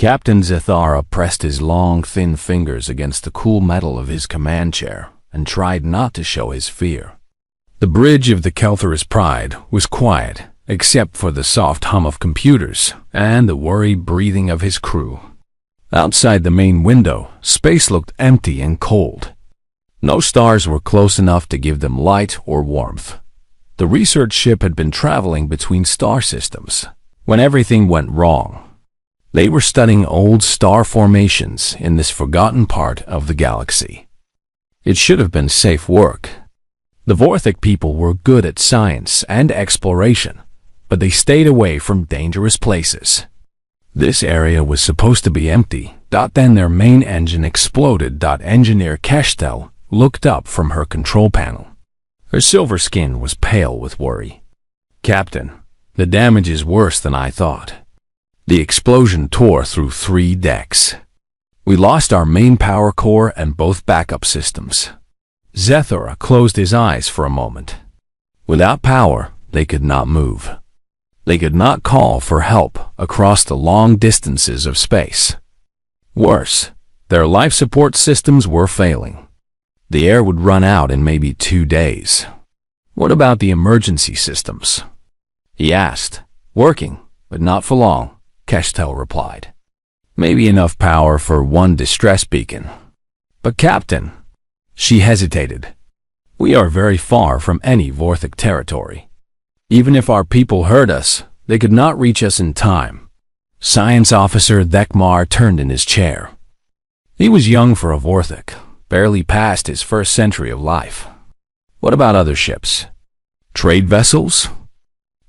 Captain Zethara pressed his long, thin fingers against the cool metal of his command chair and tried not to show his fear. The bridge of the Kelther's Pride was quiet, except for the soft hum of computers and the worried breathing of his crew. Outside the main window, space looked empty and cold. No stars were close enough to give them light or warmth. The research ship had been traveling between star systems when everything went wrong. They were studying old star formations in this forgotten part of the galaxy. It should have been safe work. The Vorthic people were good at science and exploration, but they stayed away from dangerous places. This area was supposed to be empty. Then their main engine exploded. Engineer Keshtel looked up from her control panel. Her silver skin was pale with worry. "Captain, the damage is worse than I thought. The explosion tore through 3 decks. We lost our main power core and both backup systems." Zethara closed his eyes for a moment. Without power, they could not move. They could not call for help across the long distances of space. Worse, their life support systems were failing. The air would run out in maybe 2 days. "What about the emergency systems?" he asked. "Working, but not for long," Keshtel replied. "Maybe enough power for 1 distress beacon." "But Captain," she hesitated, "we are very far from any Vorthic territory. Even if our people heard us, they could not reach us in time." Science Officer Thekmar turned in his chair. He was young for a Vorthic, barely past his first century of life. "What about other ships? Trade vessels?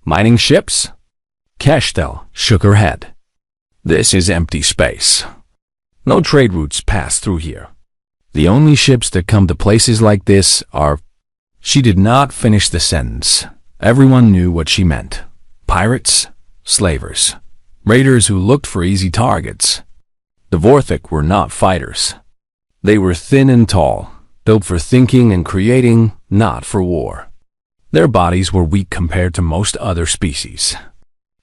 Mining ships?" Keshtel shook her head. "This is empty space. No trade routes pass through here. The only ships that come to places like this are—" She did not finish the sentence. Everyone knew what she meant. Pirates, slavers, raiders who looked for easy targets. The Vorthic were not fighters. They were thin and tall, built for thinking and creating, not for war. Their bodies were weak compared to most other species.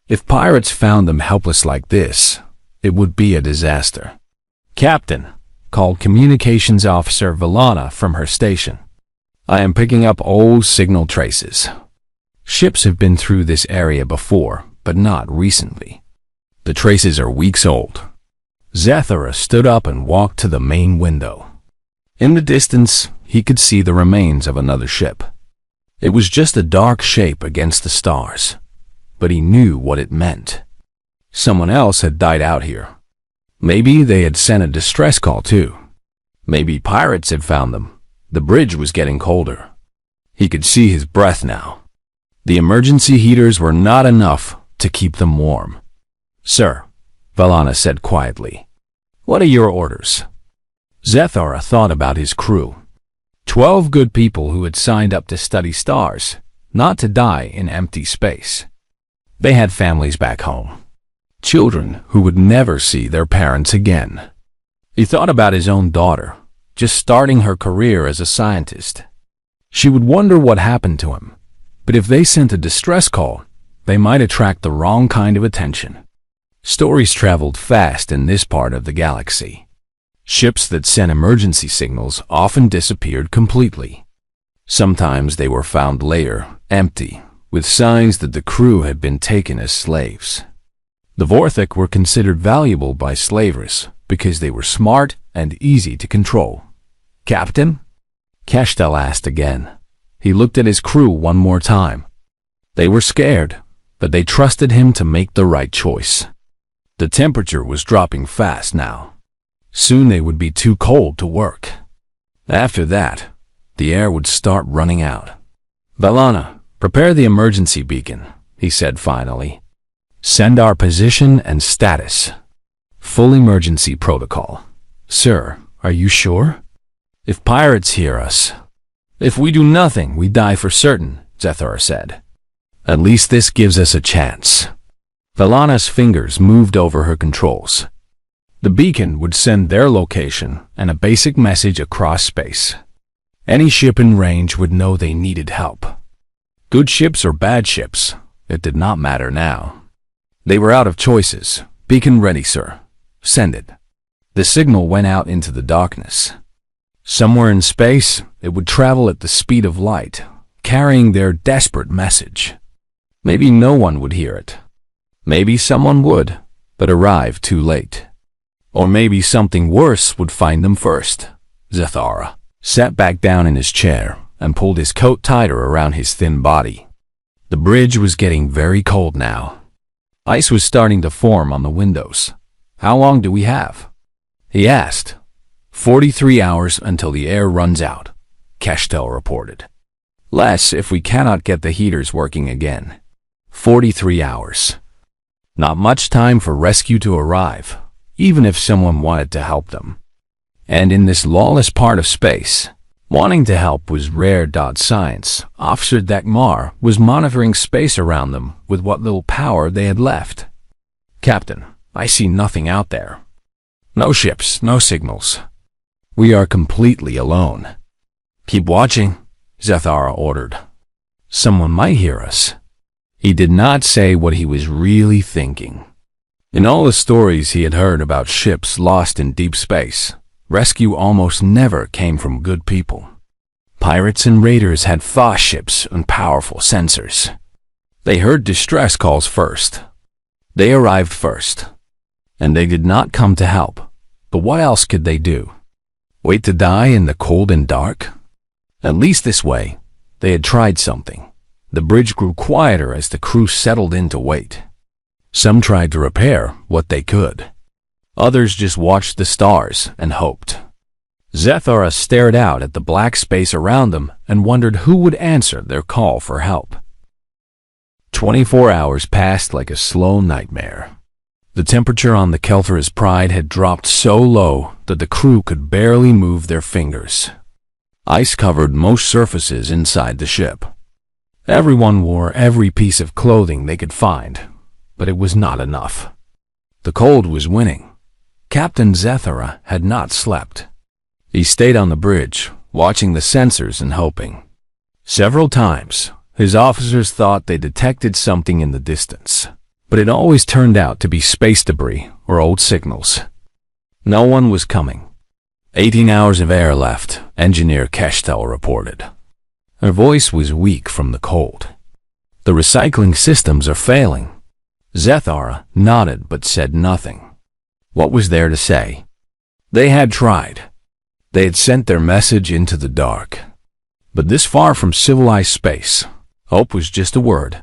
If pirates found them helpless like this, it would be a disaster. "Captain," called Communications Officer Valana from her station. "I am picking up old signal traces. Ships have been through this area before, but not recently. The traces are weeks old." Zethara stood up and walked to the main window. In the distance, he could see the remains of another ship. It was just a dark shape against the stars, but he knew what it meant. Someone else had died out here. Maybe they had sent a distress call too. Maybe pirates had found them. The bridge was getting colder. He could see his breath now. The emergency heaters were not enough to keep them warm. "Sir," Valana said quietly, "what are your orders?" Zethara thought about his crew. 12 good people who had signed up to study stars, not to die in empty space. They had families back home. Children who would never see their parents again. He thought about his own daughter, just starting her career as a scientist. She would wonder what happened to him. But if they sent a distress call, they might attract the wrong kind of attention. Stories traveled fast in this part of the galaxy. Ships that sent emergency signals often disappeared completely. Sometimes they were found later, empty, with signs that the crew had been taken as slaves. The Vorthic were considered valuable by slavers because they were smart and easy to control. "Captain?" Keshtel asked again. He looked at his crew one more time. They were scared, but they trusted him to make the right choice. The temperature was dropping fast now. Soon they would be too cold to work. After that, the air would start running out. "Valana, prepare the emergency beacon," he said finally. "Send our position and status. Full emergency protocol." "Sir, are you sure?" "If pirates hear us. If we do nothing, we die for certain," Zethara said. "At least this gives us a chance." Valana's fingers moved over her controls. The beacon would send their location and a basic message across space. Any ship in range would know they needed help. Good ships or bad ships, it did not matter now. They were out of choices. "Beacon ready, sir," Send it. The signal went out into the darkness. Somewhere in space, it would travel at the speed of light, carrying their desperate message. Maybe no one would hear it. Maybe someone would, but arrive too late. Or maybe something worse would find them first. Zathara sat back down in his chair and pulled his coat tighter around his thin body. The bridge was getting very cold now. Ice was starting to form on the windows. How long do we have? He asked. 43 hours until the air runs out, Cashtel reported. Less if we cannot get the heaters working again. 43 hours. Not much time for rescue to arrive, even if someone wanted to help them. And in this lawless part of space, wanting to help was rare. Science Officer Dekmar was monitoring space around them with what little power they had left. Captain, I see nothing out there. No ships, no signals. We are completely alone. Keep watching, Zathara ordered. Someone might hear us. He did not say what he was really thinking. In all the stories he had heard about ships lost in deep space, rescue almost never came from good people. Pirates and raiders had fast ships and powerful sensors. They heard distress calls first. They arrived first. And they did not come to help. But what else could they do? Wait to die in the cold and dark? At least this way, they had tried something. The bridge grew quieter as the crew settled in to wait. Some tried to repair what they could. Others just watched the stars and hoped. Zathara stared out at the black space around them and wondered who would answer their call for help. 24 hours passed like a slow nightmare. The temperature on the Kelthera's Pride had dropped so low that the crew could barely move their fingers. Ice covered most surfaces inside the ship. Everyone wore every piece of clothing they could find, but it was not enough. The cold was winning. Captain Zathara had not slept. He stayed on the bridge, watching the sensors and hoping. Several times, his officers thought they detected something in the distance, but it always turned out to be space debris or old signals. No one was coming. 18 hours of air left, Engineer Cashtel reported. Her voice was weak from the cold. The recycling systems are failing. Zathara nodded but said nothing. What was there to say? They had tried. They had sent their message into the dark. But this far from civilized space, hope was just a word.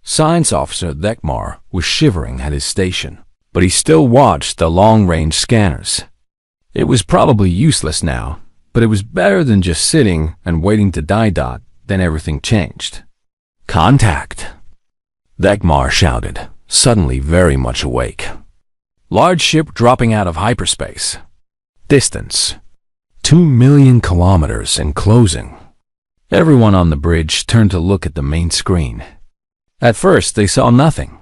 Science Officer Dekmar was shivering at his station, but he still watched the long-range scanners. It was probably useless now, but it was better than just sitting and waiting to die. Then everything changed. Contact! Dekmar shouted, suddenly very much awake. Large ship dropping out of hyperspace. Distance. 2 million kilometers and closing. Everyone on the bridge turned to look at the main screen. At first, they saw nothing.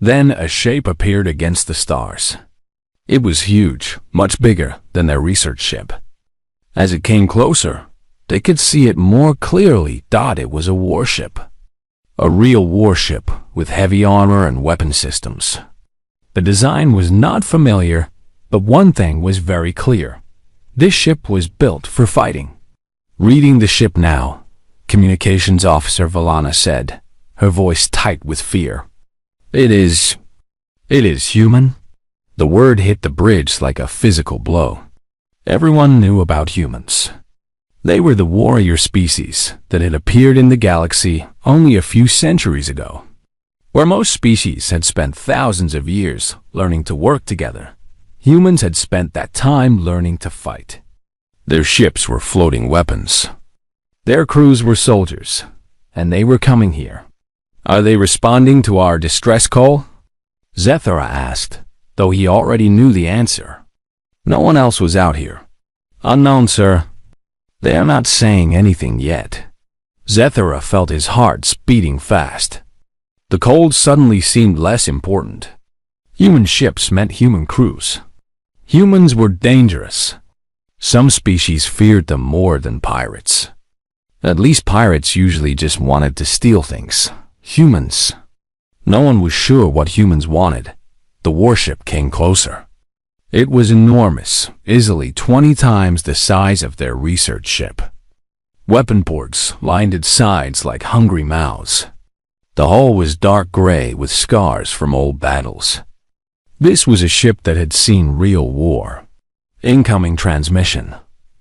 Then a shape appeared against the stars. It was huge, much bigger than their research ship. As it came closer, they could see it more clearly. It was a warship. A real warship with heavy armor and weapon systems. The design was not familiar, but one thing was very clear. This ship was built for fighting. Reading the ship now, Communications Officer Valana said, her voice tight with fear. It is human? The word hit the bridge like a physical blow. Everyone knew about humans. They were the warrior species that had appeared in the galaxy only a few centuries ago. Where most species had spent thousands of years learning to work together, humans had spent that time learning to fight. Their ships were floating weapons. Their crews were soldiers, and they were coming here. Are they responding to our distress call? Zathara asked, though he already knew the answer. No one else was out here. Unknown, sir. They are not saying anything yet. Zathara felt his heart beating fast. The cold suddenly seemed less important. Human ships meant human crews. Humans were dangerous. Some species feared them more than pirates. At least pirates usually just wanted to steal things. Humans. No one was sure what humans wanted. The warship came closer. It was enormous, easily 20 times the size of their research ship. Weapon ports lined its sides like hungry mouths. The hull was dark gray with scars from old battles. This was a ship that had seen real war. "Incoming transmission,"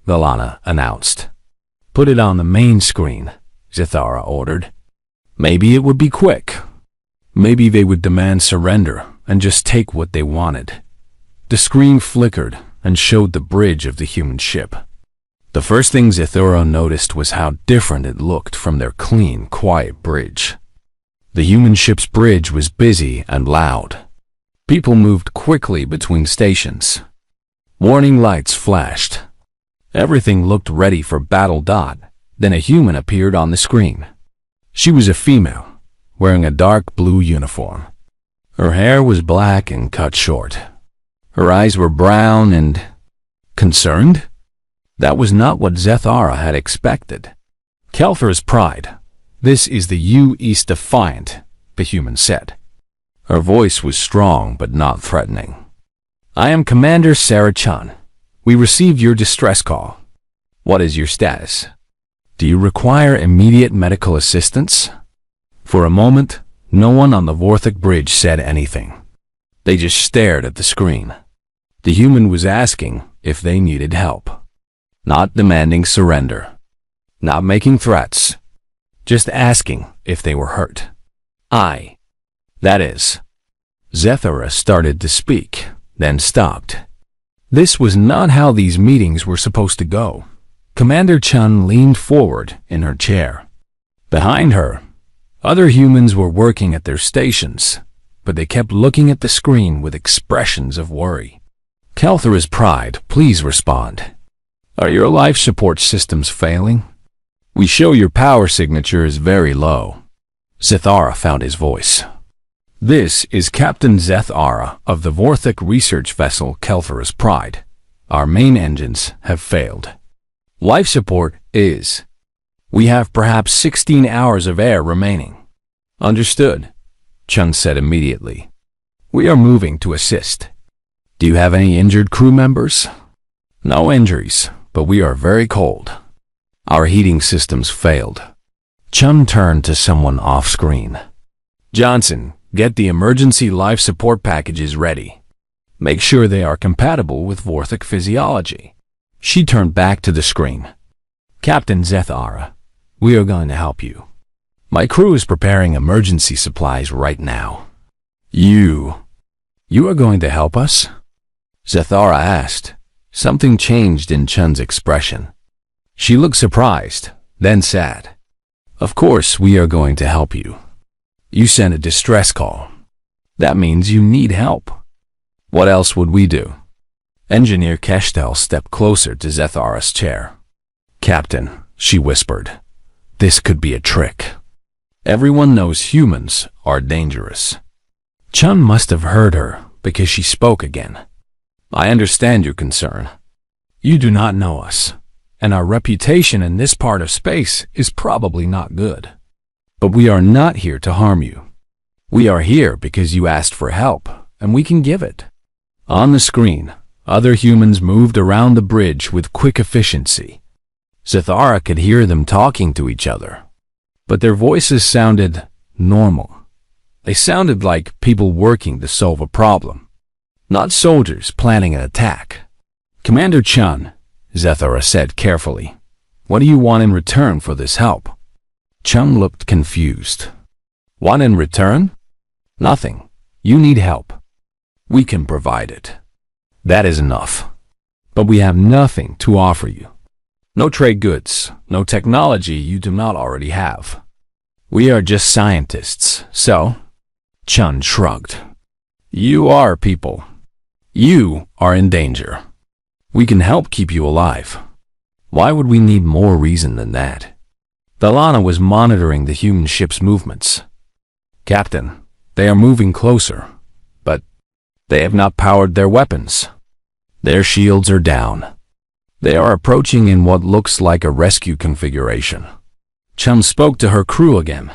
Valana announced. "Put it on the main screen," Zathara ordered. Maybe it would be quick. Maybe they would demand surrender and just take what they wanted. The screen flickered and showed the bridge of the human ship. The first thing Zathura noticed was how different it looked from their clean, quiet bridge. The human ship's bridge was busy and loud. People moved quickly between stations. Warning lights flashed. Everything looked ready for battle. Then a human appeared on the screen. She was a female, wearing a dark blue uniform. Her hair was black and cut short. Her eyes were brown and concerned. That was not what Zathara had expected. "Kelthra's pride. This is the U.S. Defiant," the human said. Her voice was strong but not threatening. "I am Commander Sarah Chun. We received your distress call. What is your status? Do you require immediate medical assistance?" For a moment, no one on the Vorthik bridge said anything. They just stared at the screen. The human was asking if they needed help. Not demanding surrender. Not making threats. Just asking if they were hurt. That is. Zathura started to speak, then stopped. This was not how these meetings were supposed to go. Commander Chun leaned forward in her chair. Behind her, other humans were working at their stations, but they kept looking at the screen with expressions of worry. "Kelthra's pride, please respond. Are your life support systems failing? We show your power signature is very low." Zathara found his voice. "This is Captain Zathara of the Vorthik research vessel Kelthra's Pride. Our main engines have failed. Life support is. We have perhaps 16 hours of air remaining." "Understood," Chun said immediately. "We are moving to assist. Do you have any injured crew members?" "No injuries, but we are very cold. Our heating systems failed." Chun turned to someone off-screen. "Johnson, get the emergency life support packages ready. Make sure they are compatible with Vorthik physiology." She turned back to the screen. "Captain Zathara, we are going to help you. My crew is preparing emergency supplies right now." You are going to help us?" Zathara asked. Something changed in Chun's expression. She looked surprised, then sad. "Of course we are going to help you. You sent a distress call. That means you need help. What else would we do?" Engineer Keshtel stepped closer to Zathara's chair. "Captain," she whispered, "this could be a trick. Everyone knows humans are dangerous." Chun must have heard her because she spoke again. "I understand your concern. You do not know us, and our reputation in this part of space is probably not good. But we are not here to harm you. We are here because you asked for help, and we can give it." On the screen, other humans moved around the bridge with quick efficiency. Zathara could hear them talking to each other, but their voices sounded normal. They sounded like people working to solve a problem, not soldiers planning an attack. "Commander Chun," Zathara said carefully, "what do you want in return for this help?" Chun looked confused. "Want in return?" "Nothing. You need help. We can provide it. That is enough. But we have nothing to offer you. No trade goods, no technology you do not already have. We are just scientists, so..." Chun shrugged. "You are people. You are in danger. We can help keep you alive. Why would we need more reason than that?" Valana was monitoring the human ship's movements. "Captain, they are moving closer, but they have not powered their weapons. Their shields are down. They are approaching in what looks like a rescue configuration." Chun spoke to her crew again.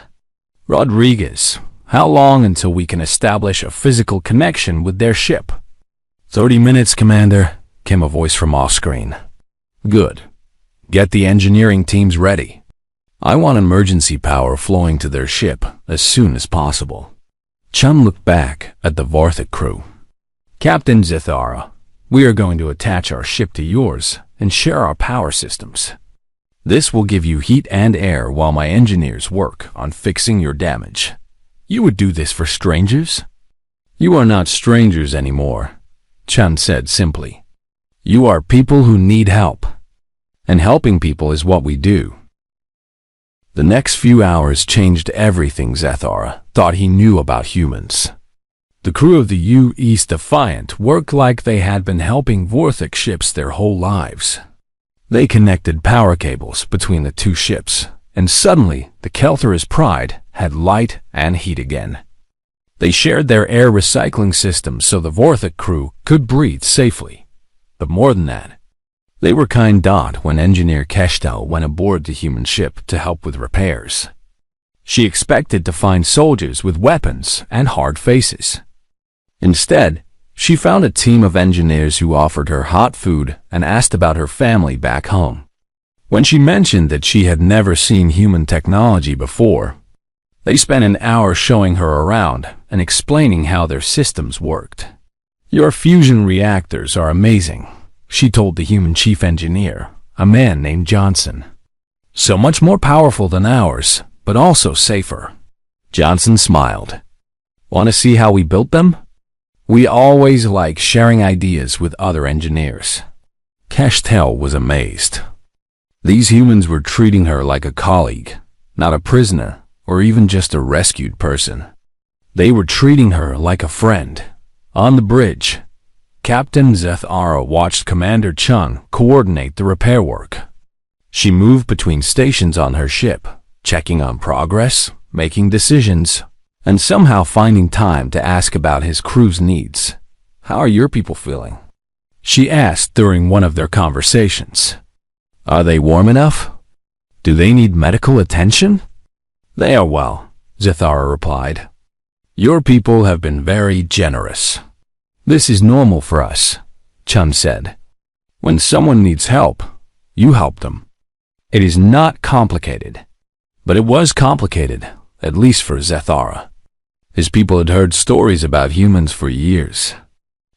"Rodriguez, how long until we can establish a physical connection with their ship?" "30 minutes, Commander," came a voice from off-screen. "Good. Get the engineering teams ready. I want emergency power flowing to their ship as soon as possible." Chun looked back at the Vorthik crew. "Captain Zethara, we are going to attach our ship to yours and share our power systems. This will give you heat and air while my engineers work on fixing your damage. You would do this for strangers?" "You are not strangers anymore," Chun said simply. "You are people who need help. And helping people is what we do." The next few hours changed everything Zethara thought he knew about humans. The crew of the U.S. Defiant worked like they had been helping Vorthik ships their whole lives. They connected power cables between the two ships, and suddenly the Kelthor's Pride had light and heat again. They shared their air recycling system so the Vorthik crew could breathe safely. But more than that, they were kind dot when engineer Keshtel went aboard the human ship to help with repairs. She expected to find soldiers with weapons and hard faces. Instead, she found a team of engineers who offered her hot food and asked about her family back home. When she mentioned that she had never seen human technology before, they spent an hour showing her around and explaining how their systems worked. "Your fusion reactors are amazing," she told the human chief engineer, a man named Johnson. "So much more powerful than ours, but also safer." Johnson smiled. "Want to see how we built them? We always like sharing ideas with other engineers." Keshtel was amazed. These humans were treating her like a colleague, not a prisoner or even just a rescued person. They were treating her like a friend. On the bridge, Captain Zethara watched Commander Chun coordinate the repair work. She moved between stations on her ship, checking on progress, making decisions, and somehow finding time to ask about his crew's needs. "How are your people feeling?" she asked during one of their conversations. "Are they warm enough? Do they need medical attention?" "They are well," Zethara replied. "Your people have been very generous." "This is normal for us," Chun said. "When someone needs help, you help them. It is not complicated." But it was complicated, at least for Zethara. His people had heard stories about humans for years.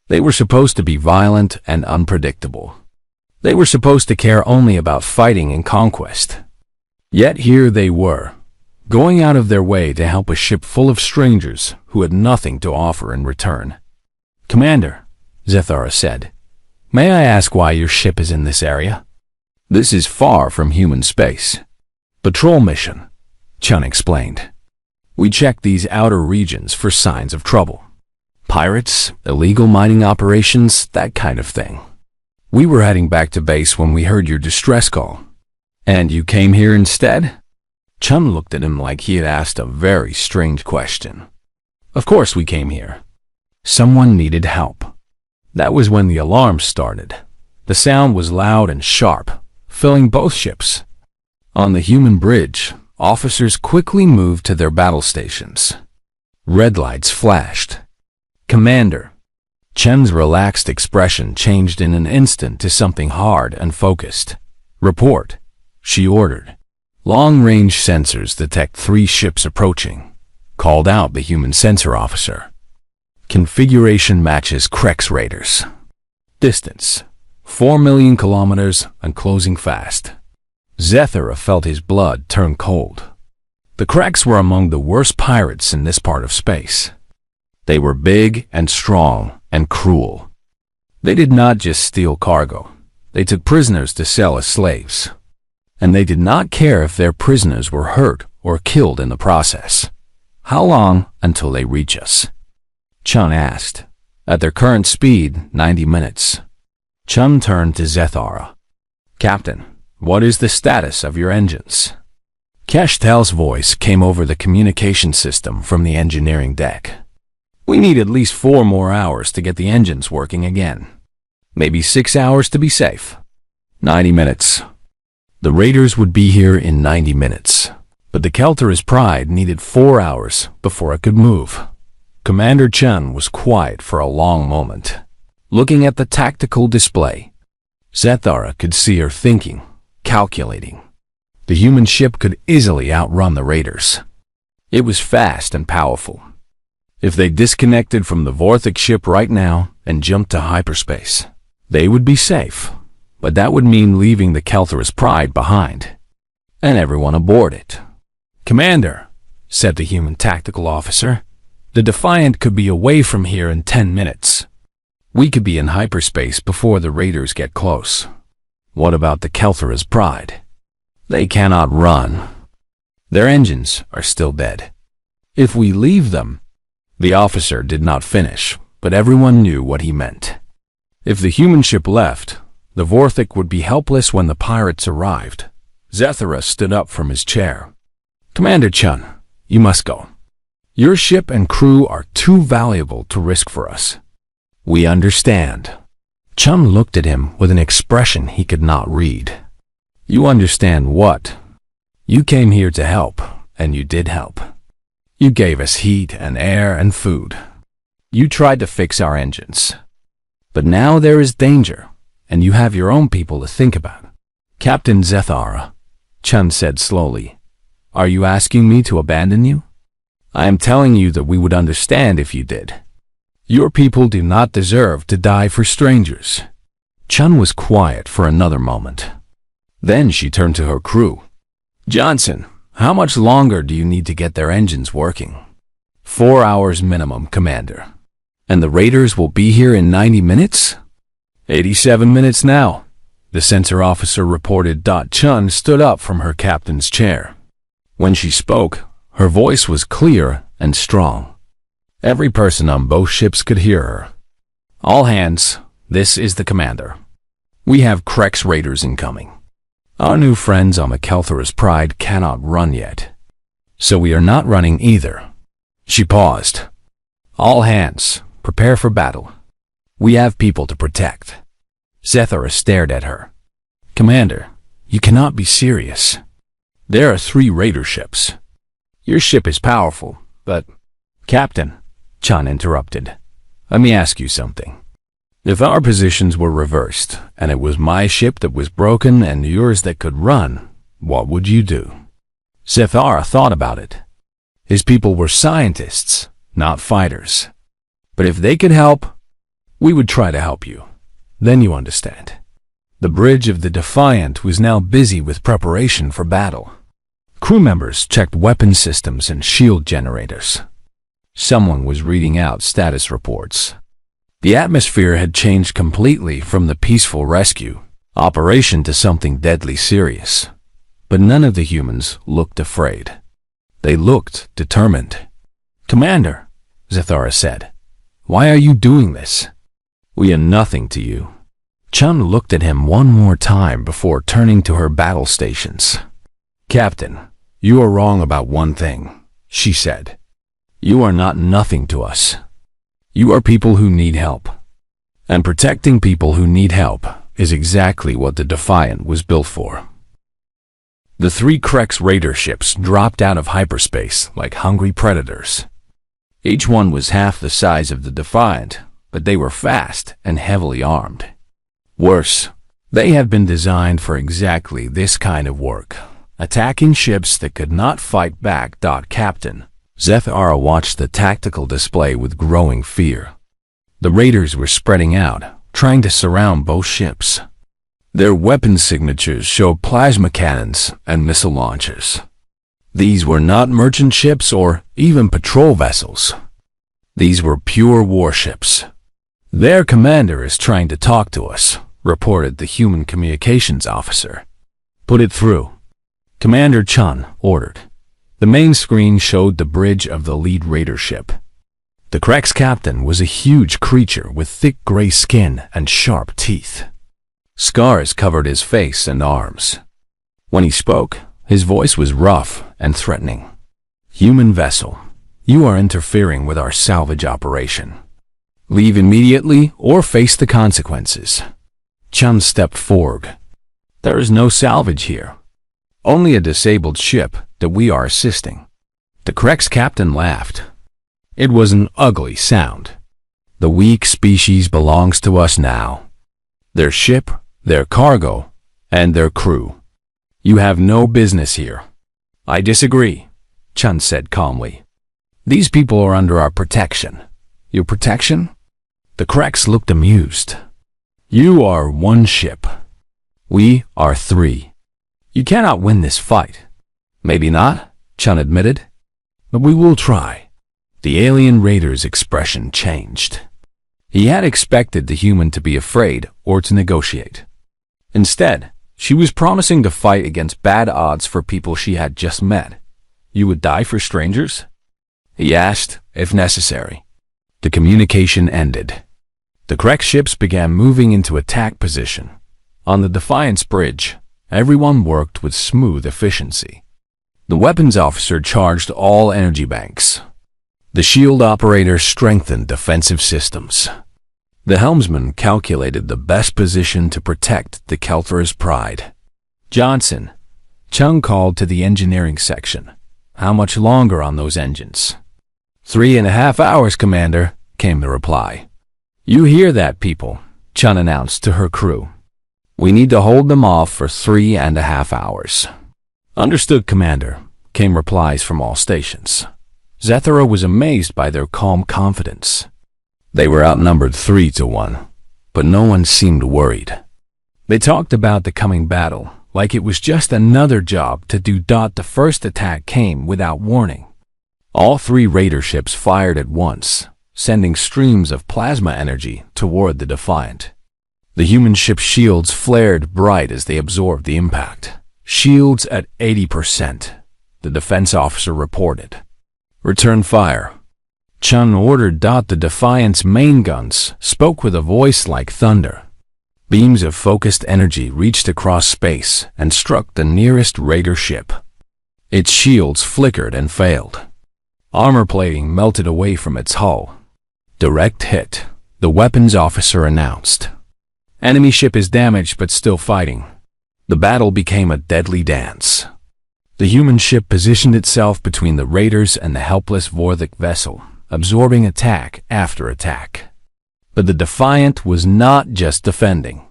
They were supposed to be violent and unpredictable. They were supposed to care only about fighting and conquest. Yet here they were, going out of their way to help a ship full of strangers who had nothing to offer in return. "Commander," Zethara said, "may I ask why your ship is in this area?" "This is far from human space. Patrol mission," Chun explained. "We check these outer regions for signs of trouble. Pirates, illegal mining operations, that kind of thing. We were heading back to base when we heard your distress call." "And you came here instead?" Chun looked at him like he had asked a very strange question. "Of course we came here. Someone needed help." That was when the alarm started. The sound was loud and sharp, filling both ships. On the human bridge, officers quickly moved to their battle stations. Red lights flashed. "Commander." Chen's relaxed expression changed in an instant to something hard and focused. "Report," she ordered. "Long-range sensors detect 3 ships approaching," called out the human sensor officer. "Configuration matches Krek's raiders. Distance, 4 million kilometers and closing fast." Zethara felt his blood turn cold. The Kreks were among the worst pirates in this part of space. They were big and strong and cruel. They did not just steal cargo. They took prisoners to sell as slaves. And they did not care if their prisoners were hurt or killed in the process. "How long until they reach us?" Chun asked. "At their current speed, 90 minutes. Chun turned to Zethara. "Captain, what is the status of your engines?" Keshtel's voice came over the communication system from the engineering deck. "We need at least 4 more hours to get the engines working again. Maybe 6 hours to be safe." 90 minutes. The raiders would be here in 90 minutes, but the Kelthor's Pride needed 4 hours before it could move. Commander Chun was quiet for a long moment. looking at the tactical display. Zethara could see her thinking, calculating. The human ship could easily outrun the raiders. It was fast and powerful. If they disconnected from the Vorthic ship right now and jumped to hyperspace, they would be safe. But that would mean leaving the Kelther's Pride behind, and everyone aboard it. "Commander," said the human tactical officer, "the Defiant could be away from here in 10 minutes. We could be in hyperspace before the raiders get close. What about the Kelther's Pride? They cannot run. Their engines are still dead. If we leave them..." The officer did not finish, but everyone knew what he meant. If the human ship left, the Vorthic would be helpless when the pirates arrived. Zethara stood up from his chair. "Commander Chun, you must go. Your ship and crew are too valuable to risk for us." "We understand." Chun looked at him with an expression he could not read. "You understand what? You came here to help, and you did help. You gave us heat and air and food. You tried to fix our engines. But now there is danger, and you have your own people to think about." "Captain Zethara," Chun said slowly, "are you asking me to abandon you? I am telling you that we would understand if you did. Your people do not deserve to die for strangers." Chun was quiet for another moment. Then she turned to her crew. "Johnson, how much longer do you need to get their engines working?" 4 hours minimum, Commander." "And the raiders will be here in 90 minutes? 87 minutes now," the sensor officer reported. Chun stood up from her captain's chair. When she spoke, her voice was clear and strong. Every person on both ships could hear her. "All hands, this is the commander. We have Krex raiders incoming. Our new friends on the Kelther's Pride cannot run yet, so we are not running either." She paused. "All hands, prepare for battle. We have people to protect." Zethara stared at her. "Commander, you cannot be serious. There are 3 raider ships. Your ship is powerful, but..." "Captain," Chun interrupted, "let me ask you something. If our positions were reversed, and it was my ship that was broken and yours that could run, what would you do?" Zethara thought about it. His people were scientists, not fighters. "But if they could help, we would try to help you. Then you understand." The bridge of the Defiant was now busy with preparation for battle. Crew members checked weapon systems and shield generators. Someone was reading out status reports. The atmosphere had changed completely from the peaceful rescue operation to something deadly serious. But none of the humans looked afraid. They looked determined. "Commander," Zethara said, "why are you doing this?" "We are nothing to you." Chun looked at him one more time before turning to her battle stations. "Captain, you are wrong about one thing," she said. "You are not nothing to us. You are people who need help. And protecting people who need help is exactly what the Defiant was built for." The 3 Krex raider ships dropped out of hyperspace like hungry predators. Each one was half the size of the Defiant, but they were fast and heavily armed. Worse, they had been designed for exactly this kind of work, attacking ships that could not fight back. Captain, Zethara watched the tactical display with growing fear. The raiders were spreading out, trying to surround both ships. Their weapon signatures showed plasma cannons and missile launchers. These were not merchant ships or even patrol vessels. These were pure warships. "Their commander is trying to talk to us," reported the human communications officer. "Put it through." Commander Chun ordered. The main screen showed the bridge of the lead raider ship. The Krex captain was a huge creature with thick gray skin and sharp teeth. Scars covered his face and arms. When he spoke, his voice was rough and threatening. "Human vessel, you are interfering with our salvage operation. Leave immediately or face the consequences." Chun stepped forward. "There is no salvage here. Only a disabled ship that we are assisting." The Krex captain laughed. It was an ugly sound. The weak species belongs to us now. Their ship, their cargo, and their crew. You have no business here. I disagree, Chun said calmly. These people are under our protection. Your protection? The Creks looked amused. You are one ship. We are three. You cannot win this fight. Maybe not, Chun admitted. But we will try. The alien raider's expression changed. He had expected the human to be afraid or to negotiate. Instead, she was promising to fight against bad odds for people she had just met. You would die for strangers? He asked, if necessary. The communication ended. The Crek ships began moving into attack position. On the Defiance bridge, everyone worked with smooth efficiency. The weapons officer charged all energy banks. The shield operator strengthened defensive systems. The helmsman calculated the best position to protect the Kelthra's pride. Johnson, Chung called to the engineering section. How much longer on those engines? 3.5 hours, Commander, came the reply. You hear that, people, Chun announced to her crew. We need to hold them off for 3.5 hours. Understood, Commander, came replies from all stations. Zethara was amazed by their calm confidence. They were outnumbered 3-1, but no one seemed worried. They talked about the coming battle like it was just another job to do. The first attack came without warning. All three raider ships fired at once, sending streams of plasma energy toward the Defiant. The human ship's shields flared bright as they absorbed the impact. Shields at 80%, the defense officer reported. Return fire. Chun ordered. The Defiant's main guns spoke with a voice like thunder. Beams of focused energy reached across space and struck the nearest raider ship. Its shields flickered and failed. Armor plating melted away from its hull. Direct hit, the weapons officer announced. Enemy ship is damaged but still fighting. The battle became a deadly dance. The human ship positioned itself between the raiders and the helpless Vorthik vessel, absorbing attack after attack. But the Defiant was not just defending.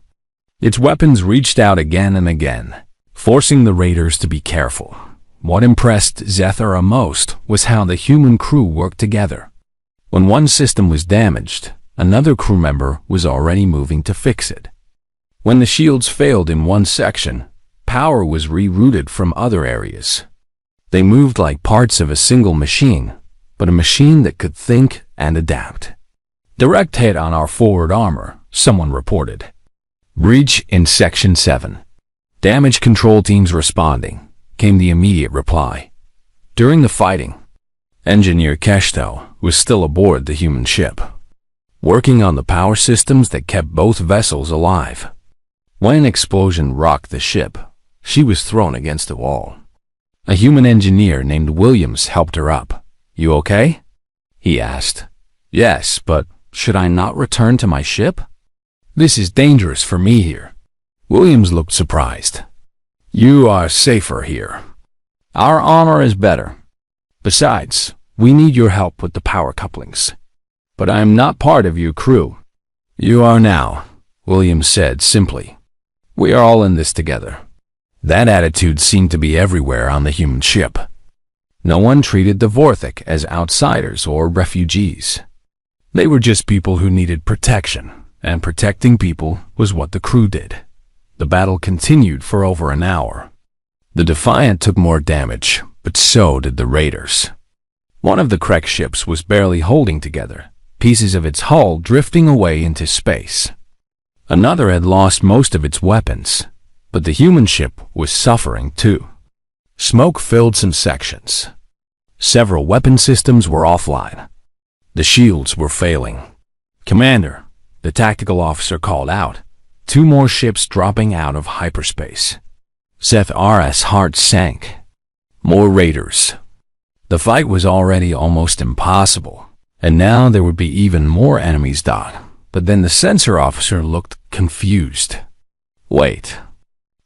Its weapons reached out again and again, forcing the raiders to be careful. What impressed Zethara most was how the human crew worked together. When one system was damaged, another crew member was already moving to fix it. When the shields failed in one section, power was rerouted from other areas. They moved like parts of a single machine, but a machine that could think and adapt. Direct hit on our forward armor, someone reported. Breach in Section 7. Damage control teams responding, came the immediate reply. During the fighting, Engineer Keshtel was still aboard the human ship, working on the power systems that kept both vessels alive. When an explosion rocked the ship, she was thrown against a wall. A human engineer named Williams helped her up. You okay? He asked. Yes, but should I not return to my ship? This is dangerous for me here. Williams looked surprised. You are safer here. Our armor is better. Besides, we need your help with the power couplings. But I am not part of your crew. You are now, Williams said simply. We are all in this together. That attitude seemed to be everywhere on the human ship. No one treated the Vorthik as outsiders or refugees. They were just people who needed protection, and protecting people was what the crew did. The battle continued for over an hour. The Defiant took more damage, but so did the raiders. One of the Crek ships was barely holding together, pieces of its hull drifting away into space. Another had lost most of its weapons, but the human ship was suffering too. Smoke filled some sections. Several weapon systems were offline. The shields were failing. Commander, the tactical officer called out. 2 more ships dropping out of hyperspace. Zethara's heart sank. More raiders. The fight was already almost impossible, and now there would be even more enemies. But then the sensor officer looked confused. Wait.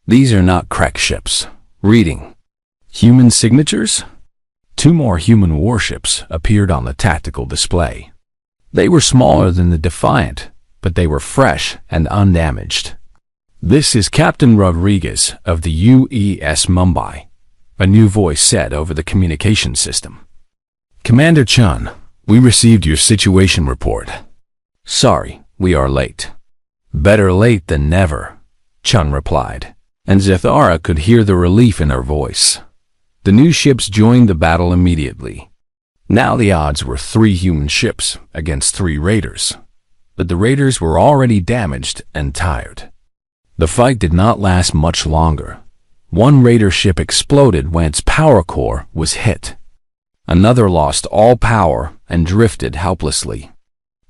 These are not Crek ships. Reading. Human signatures? 2 more human warships appeared on the tactical display. They were smaller than the Defiant, but they were fresh and undamaged. "This is Captain Rodriguez of the UES Mumbai," a new voice said over the communication system. "Commander Chun, we received your situation report. Sorry, we are late." "Better late than never," Chun replied, and Zethara could hear the relief in her voice. The new ships joined the battle immediately. Now the odds were 3 human ships against 3 raiders, but the raiders were already damaged and tired. The fight did not last much longer. One raider ship exploded when its power core was hit. Another lost all power and drifted helplessly.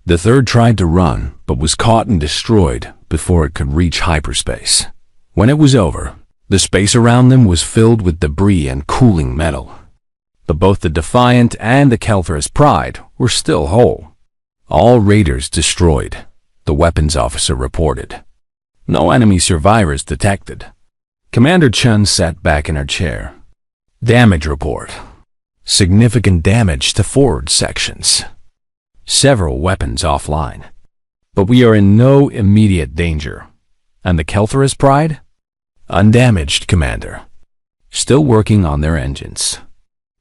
The third tried to run, but was caught and destroyed before it could reach hyperspace. When it was over, the space around them was filled with debris and cooling metal. But both the Defiant and the Kelthor's Pride were still whole. "All raiders destroyed," the weapons officer reported. "No enemy survivors detected." Commander Chun sat back in her chair. "Damage report. Significant damage to forward sections. Several weapons offline. But we are in no immediate danger." "And the Kelthor's Pride?" "Undamaged, Commander. Still working on their engines."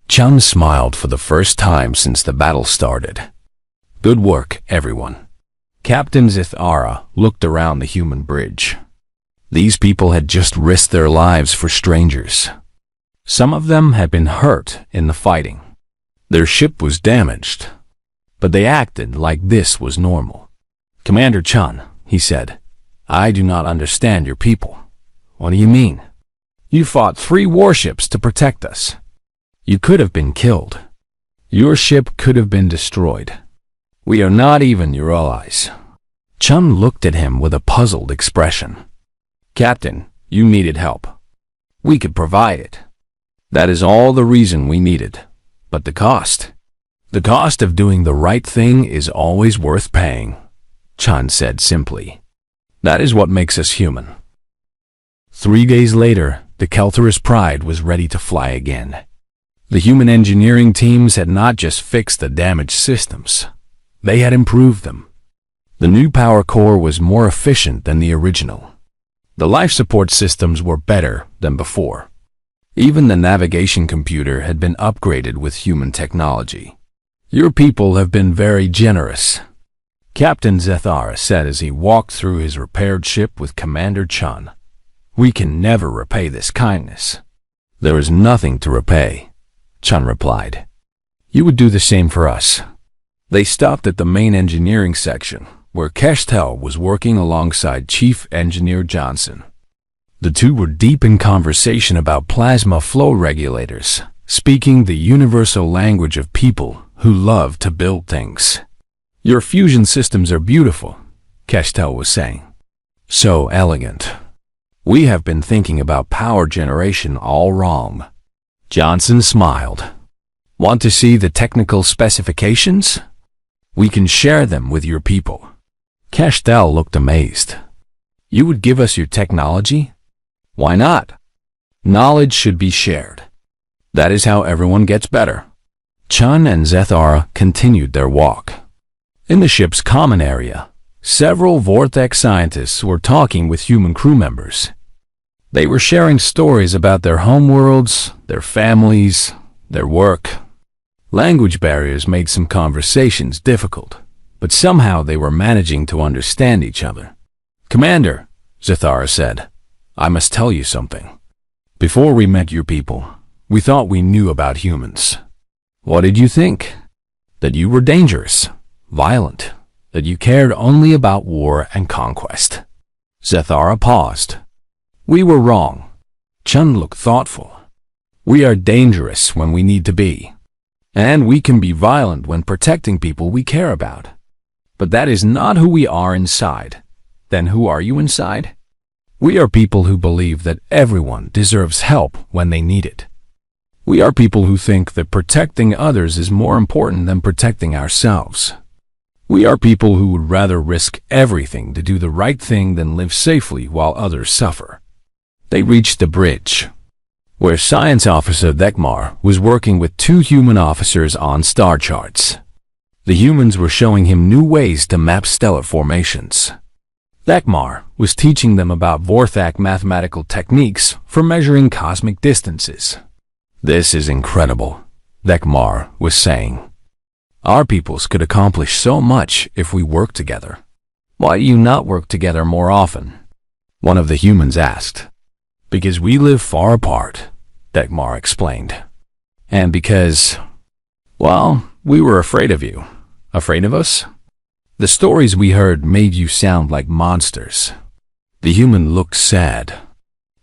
Chun smiled for the first time since the battle started. "Good work, everyone." Captain Zethara looked around the human bridge. These people had just risked their lives for strangers. Some of them had been hurt in the fighting. Their ship was damaged, but they acted like this was normal. "Commander Chun," he said, "I do not understand your people." "What do you mean?" "You fought 3 warships to protect us. You could have been killed. Your ship could have been destroyed. We are not even your allies." Chun looked at him with a puzzled expression. "Captain, you needed help. We could provide it. That is all the reason we needed. But the cost? The cost of doing the right thing is always worth paying," Chun said simply. "That is what makes us human." 3 days later, the Kelthor's Pride was ready to fly again. The human engineering teams had not just fixed the damaged systems. They had improved them. The new power core was more efficient than the original. The life support systems were better than before. Even the navigation computer had been upgraded with human technology. "Your people have been very generous," Captain Zethara said as he walked through his repaired ship with Commander Chun. "We can never repay this kindness." "There is nothing to repay," Chun replied. "You would do the same for us." They stopped at the main engineering section, where Keshtel was working alongside Chief Engineer Johnson. The two were deep in conversation about plasma flow regulators, speaking the universal language of people who love to build things. "Your fusion systems are beautiful," Keshtel was saying. "So elegant. We have been thinking about power generation all wrong." Johnson smiled. "Want to see the technical specifications? We can share them with your people." Keshtel looked amazed. "You would give us your technology? Why not? Knowledge should be shared. That is how everyone gets better." Chun and Zethara continued their walk. In the ship's common area, several Vortex scientists were talking with human crew members. They were sharing stories about their homeworlds, their families, their work. Language barriers made some conversations difficult, but somehow they were managing to understand each other. "Commander," Zethara said, "I must tell you something. Before we met your people, we thought we knew about humans. What did you think? That you were dangerous, violent, that you cared only about war and conquest." Zethara paused. "We were wrong." Chun looked thoughtful. "We are dangerous when we need to be. And we can be violent when protecting people we care about. But that is not who we are inside. Then who are you inside? We are people who believe that everyone deserves help when they need it. We are people who think that protecting others is more important than protecting ourselves. We are people who would rather risk everything to do the right thing than live safely while others suffer." They reached the bridge, where Science Officer Dekmar was working with 2 human officers on star charts. The humans were showing him new ways to map stellar formations. Thekmar was teaching them about Vorthak mathematical techniques for measuring cosmic distances. "This is incredible," Thekmar was saying. "Our peoples could accomplish so much if we worked together." "Why do you not work together more often?" one of the humans asked. "Because we live far apart," Thekmar explained. "And because, well, we were afraid of you." "Afraid of us?" "The stories we heard made you sound like monsters." The human looked sad.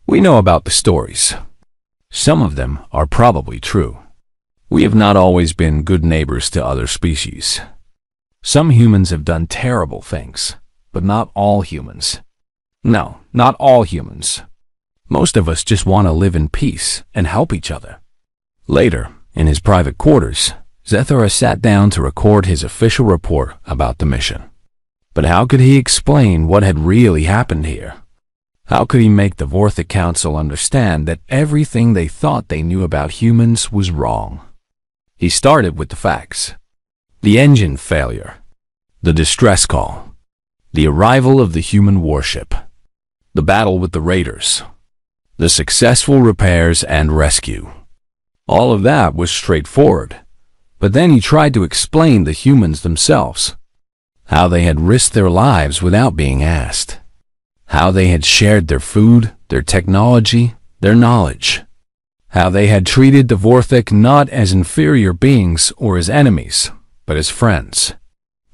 "We know about the stories. Some of them are probably true. We have not always been good neighbors to other species. Some humans have done terrible things, but not all humans. No, not all humans. Most of us just want to live in peace and help each other." Later, in his private quarters, Zethara sat down to record his official report about the mission. But how could he explain what had really happened here? How could he make the Vorthik Council understand that everything they thought they knew about humans was wrong? He started with the facts. The engine failure, the distress call, the arrival of the human warship, the battle with the raiders, the successful repairs and rescue. All of that was straightforward, but then he tried to explain the humans themselves, how they had risked their lives without being asked, how they had shared their food, their technology, their knowledge, how they had treated the Vorthik not as inferior beings or as enemies, but as friends.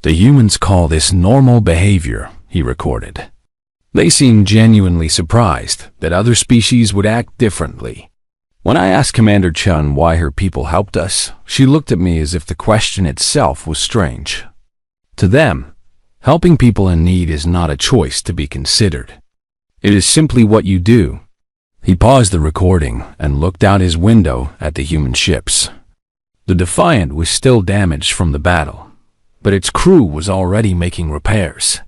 "The humans call this normal behavior," he recorded. They seemed genuinely surprised that other species would act differently. When I asked Commander Chun why her people helped us, she looked at me as if the question itself was strange. To them, helping people in need is not a choice to be considered. It is simply what you do. He paused the recording and looked out his window at the human ships. The Defiant was still damaged from the battle, but its crew was already making repairs.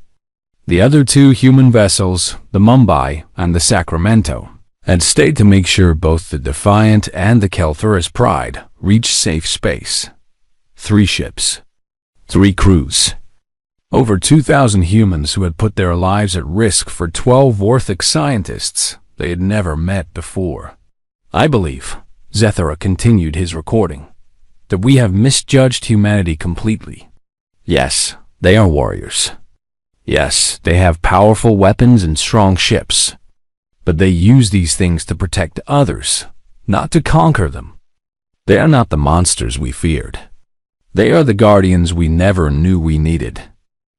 The other two human vessels, the Mumbai and the Sacramento, had stayed to make sure both the Defiant and the Kelthurus Pride reached safe space. 3 ships, 3 crews. Over 2,000 humans who had put their lives at risk for 12 Vorthik scientists they had never met before. "I believe," Zethara continued his recording, "that we have misjudged humanity completely. Yes, they are warriors. Yes, they have powerful weapons and strong ships. But they use these things to protect others, not to conquer them. They are not the monsters we feared. They are the guardians we never knew we needed."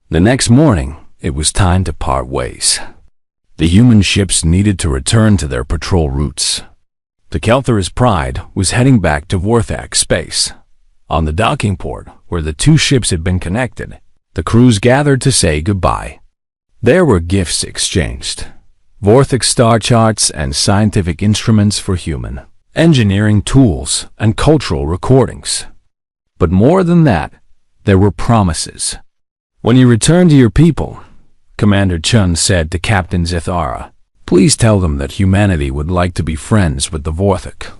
The next morning, it was time to part ways. The human ships needed to return to their patrol routes. The Kelthurus Pride was heading back to Vorthak space. On the docking port, where the 2 ships had been connected, the crews gathered to say goodbye. There were gifts exchanged. Vorthik star charts and scientific instruments for human, engineering tools, and cultural recordings. But more than that, there were promises. "When you return to your people," Commander Chun said to Captain Zethara, "please tell them that humanity would like to be friends with the Vorthik.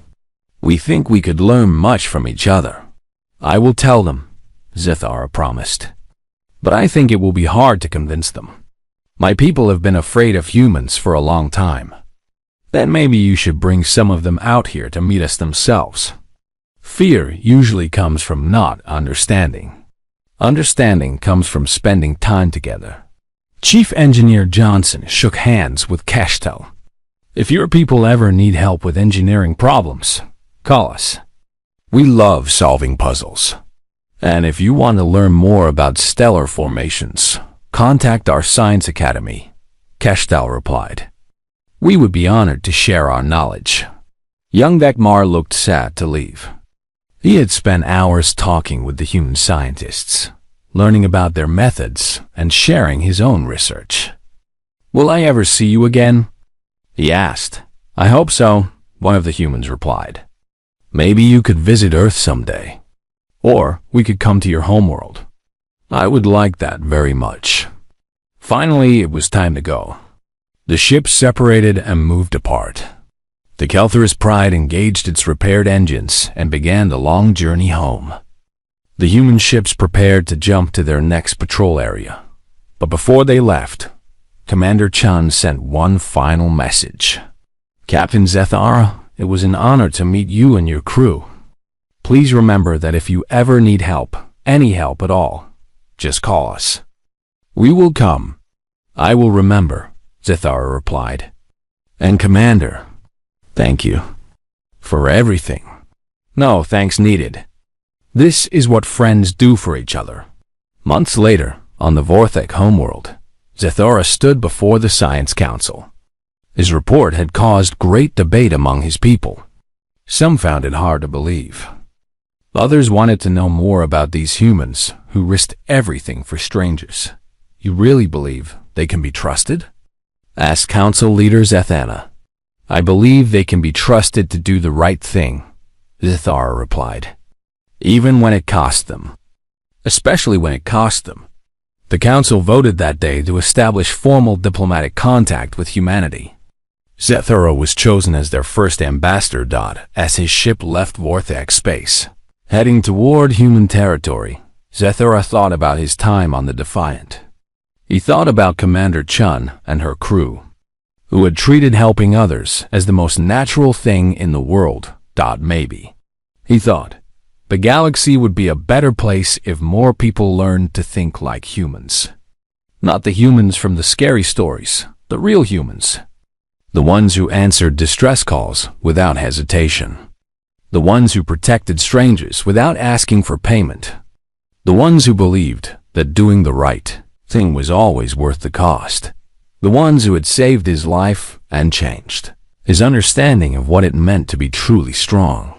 We think we could learn much from each other." "I will tell them," Zethara promised. "But I think it will be hard to convince them. My people have been afraid of humans for a long time. Then maybe you should bring some of them out here to meet us themselves. Fear usually comes from not understanding. Understanding comes from spending time together." Chief Engineer Johnson shook hands with Keshtel. "If your people ever need help with engineering problems, call us. We love solving puzzles. And if you want to learn more about stellar formations, contact our Science Academy," Keshtal replied. "We would be honored to share our knowledge." Young Thekmar looked sad to leave. He had spent hours talking with the human scientists, learning about their methods and sharing his own research. "Will I ever see you again?" he asked. "I hope so," one of the humans replied. "Maybe you could visit Earth someday. Or we could come to your homeworld. I would like that very much." Finally, it was time to go. The ships separated and moved apart. The Kelthurus Pride engaged its repaired engines and began the long journey home. The human ships prepared to jump to their next patrol area. But before they left, Commander Chun sent one final message. Captain Zethara, it was an honor to meet you and your crew. Please remember that if you ever need help, any help at all, just call us. We will come. I will remember, Zethara replied. And Commander, thank you for everything. No thanks needed. This is what friends do for each other. Months later, on the Vorthek homeworld, Zethara stood before the Science Council. His report had caused great debate among his people. Some found it hard to believe. Others wanted to know more about these humans who risked everything for strangers. You really believe they can be trusted? Asked Council Leader Zethana. I believe they can be trusted to do the right thing, Zethara replied. Even when it cost them. Especially when it cost them. The Council voted that day to establish formal diplomatic contact with humanity. Zethara was chosen as their first ambassador. As his ship left Vorthek space, heading toward human territory, Zethara thought about his time on the Defiant. He thought about Commander Chun and her crew, who had treated helping others as the most natural thing in the world. Maybe, he thought, the galaxy would be a better place if more people learned to think like humans. Not the humans from the scary stories, the real humans. The ones who answered distress calls without hesitation. The ones who protected strangers without asking for payment. The ones who believed that doing the right thing was always worth the cost. The ones who had saved his life and changed his understanding of what it meant to be truly strong.